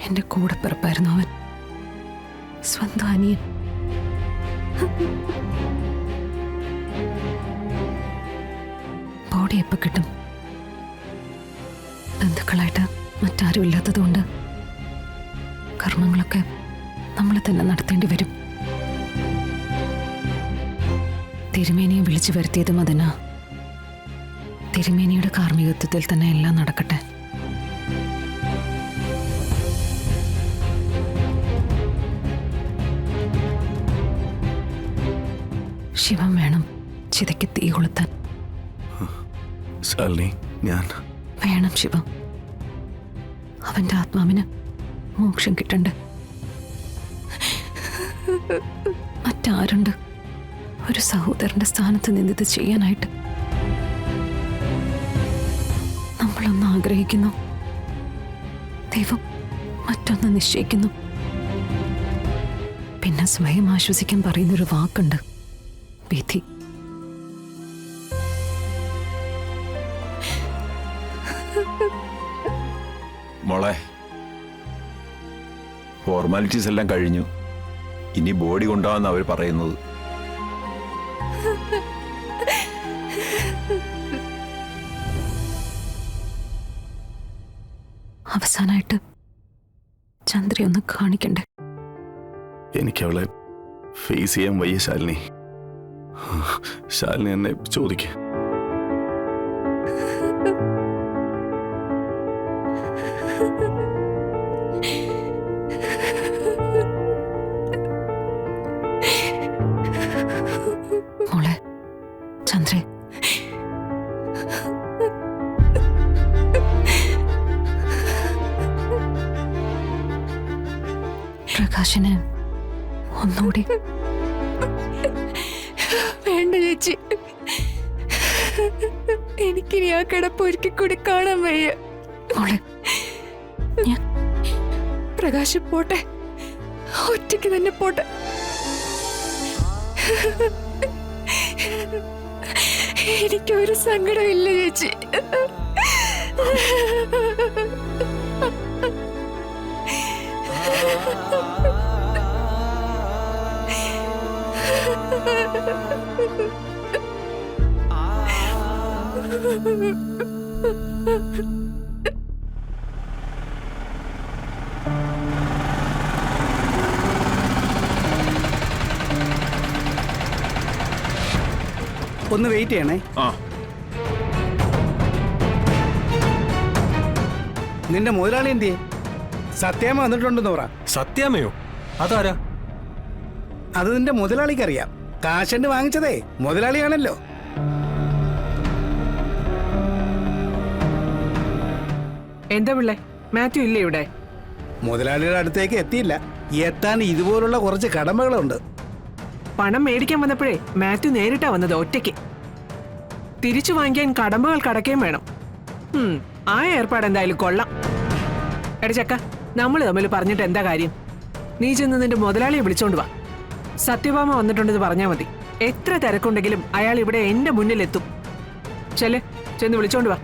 എന്റെ കൂടെ പിറപ്പായിരുന്നു അവൻ, സ്വന്തം അനിയൻ. ബോഡി എപ്പോ കിട്ടും? ബന്ധുക്കളായിട്ട് മറ്റാരും ഇല്ലാത്തതുകൊണ്ട് കർമ്മങ്ങളൊക്കെ നമ്മൾ തന്നെ നടത്തേണ്ടി വരും. തിരുമേനിയെ വിളിച്ചു വരുത്തിയതും അതിനാ. തിരുമേനിയുടെ കാർമ്മികത്വത്തിൽ തന്നെ എല്ലാം നടക്കട്ടെ. ശിവം വേണം ചിതയ്ക്ക് തീ കൊളുത്താൻ. ഞാൻ വേണം ശിവം. അവന്റെ ആത്മാവിന് മോക്ഷം കിട്ടണ്ടേ? മറ്റാരുണ്ട് ഒരു സഹോദരന്റെ സ്ഥാനത്ത് നിന്നിത് ചെയ്യാനായിട്ട്? നമ്മളൊന്ന് ആഗ്രഹിക്കുന്നു, ദൈവം മറ്റൊന്ന് നിശ്ചയിക്കുന്നു. പിന്നെ സ്വയം ആശ്വസിക്കാൻ പറയുന്നൊരു വാക്കുണ്ട്, വിധി. മോളെ, ഫോർമാലിറ്റീസ് എല്ലാം കഴിഞ്ഞു. ഇനി ബോഡി കൊണ്ടുപോകാന്ന് അവർ പറയുന്നത്. അവസാനായിട്ട് ചന്ദ്രയൊന്ന് കാണിക്കണ്ടേ? എനിക്കവളെ ഫേസ് ചെയ്യാൻ വയ്യ ശാലിനി. ശാലിനി എന്നെ ചോദിക്ക. മോളെ ചന്ദ്രേ, പ്രകാശന് ഒന്നുകൂടി. വേണ്ട ചേച്ചി, എനിക്കിനി ആ കിടപ്പ് ഒരിക്കൽ കൂടി കാണാൻ വയ്യ. മോളെ, പ്രകാശ് പോട്ടെ, ഒറ്റയ്ക്ക് തന്നെ പോട്ടെ. എനിക്കൊരു സങ്കടമില്ല ചേച്ചി. ഒന്ന് വെയിറ്റ് ചെയ്യണേ. നിന്റെ മുതലാളി എന്തിയെ? സത്യാമ്മ വന്നിട്ടുണ്ടെന്ന് പറ. സത്യാമ്മയോ? അതാരാ? അത് നിന്റെ മുതലാളിക്കറിയാം. കാശണ്ട് വാങ്ങിച്ചതേ മുതലാളിയാണല്ലോ. എന്താ പിള്ളേ, മാത്യു ഇല്ലേ ഇവിടെ? മുതലാളിയുടെ അടുത്തേക്ക് എത്തിയില്ല. എത്താൻ ഇതുപോലുള്ള കുറച്ച് കടമകളുണ്ട്. പണം മേടിക്കാൻ വന്നപ്പോഴേ മാത്യു നേരിട്ടാ വന്നത്, ഒറ്റയ്ക്ക്. തിരിച്ചു വാങ്ങിക്കാൻ കടമ്പകൾ കടക്കുകയും വേണം. ആ ഏർപ്പാട് എന്തായാലും കൊള്ളാം. എടാ ചക്ക, നമ്മൾ തമ്മിൽ പറഞ്ഞിട്ട് എന്താ കാര്യം? നീ ചെന്ന് നിന്റെ മുതലാളിയെ വിളിച്ചോണ്ട് വാ. സത്യഭാമ വന്നിട്ടുണ്ടെന്ന് പറഞ്ഞാൽ മതി. എത്ര തിരക്കുണ്ടെങ്കിലും അയാൾ ഇവിടെ എന്റെ മുന്നിലെത്തും. ചെന്ന് വിളിച്ചോണ്ട് വാ.